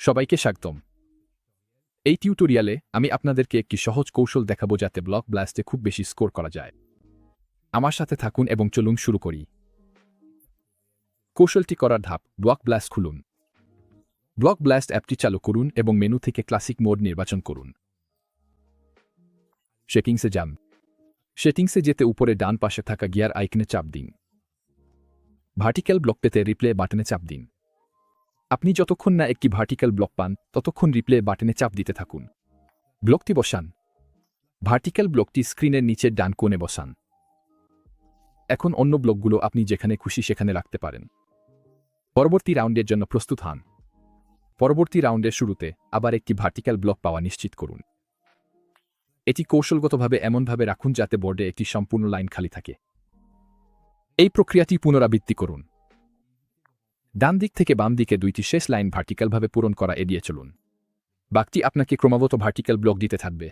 সবাইকে স্বাগতম। এই টিউটোরিয়ালে আমি আপনাদেরকে একটি সহজ কৌশল দেখাবো যাতে ব্লক ব্লাস্টে খুব বেশি স্কোর করা যায়। আমার সাথে থাকুন এবং চলুন শুরু করি। কৌশলটি করার ধাপ: ব্লক ব্লাস্ট খুলুন। ব্লক ব্লাস্ট অ্যাপটি চালু করুন এবং মেনু থেকে ক্লাসিক মোড নির্বাচন করুন। সেটিংসে যান। সেটিংসে যেতে উপরে ডান পাশে থাকা গিয়ার আইকনে চাপ দিন। ভার্টিক্যাল ব্লক পেতে রিপ্লে বাটনে চাপ দিন। আপনি যতক্ষণ না একটি ভার্টিক্যাল ব্লক পান ততক্ষণ রিপ্লে বাটনে চাপ দিতে থাকুন। ব্লকটি বসান। ভার্টিক্যাল ব্লকটি স্ক্রিনের নিচের ডান কোণে বসান। এখন অন্য ব্লকগুলো আপনি যেখানে খুশি সেখানে রাখতে পারেন। পরবর্তী রাউন্ডের জন্য প্রস্তুত হন। পরবর্তী রাউন্ডের শুরুতে আবার একটি ভার্টিক্যাল ব্লক পাওয়া নিশ্চিত করুন। এটি কৌশলগতভাবে এমনভাবে রাখুন যাতে বোর্ডে একটি সম্পূর্ণ লাইন খালি থাকে। এই প্রক্রিয়াটি পুনরাবৃত্তি করুন। ডান দিক থেকে বাম দিকে দুইটি শেষ লাইন ভার্টিক্যালভাবে পূরণ করা এড়িয়ে চলুন। বাকটি আপনাকে ক্রমাগত ভার্টিক্যাল ব্লক দিতে থাকবে।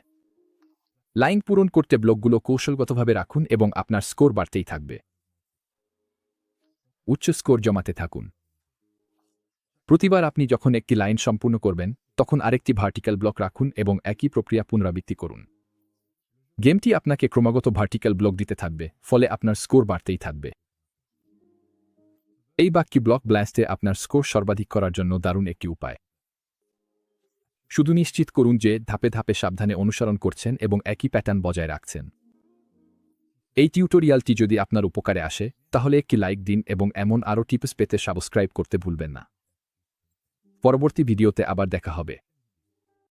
লাইন পূরণ করতে ব্লকগুলো কৌশলগতভাবে রাখুন এবং আপনার স্কোর বাড়তেই থাকবে। উচ্চ স্কোর জমাতে থাকুন। প্রতিবার আপনি যখন একটি লাইন সম্পূর্ণ করবেন তখন আরেকটি ভার্টিক্যাল ব্লক রাখুন এবং একই প্রক্রিয়া পুনরাবৃত্তি করুন। গেমটি আপনাকে ক্রমাগত ভার্টিক্যাল ব্লক দিতে থাকবে, ফলে আপনার স্কোর বাড়তেই থাকবে। এই বাকটি ব্লক ব্লাস্টে আপনার স্কোর সর্বাধিক করার জন্য দারুণ একটি উপায়। শুধু নিশ্চিত করুন যে ধাপে ধাপে সাবধানে অনুসরণ করছেন এবং একই প্যাটার্ন বজায় রাখছেন। এই টিউটোরিয়ালটি যদি আপনার উপকারে আসে তাহলে একটি লাইক দিন এবং এমন আরও টিপস পেতে সাবস্ক্রাইব করতে ভুলবেন না। পরবর্তী ভিডিওতে আবার দেখা হবে।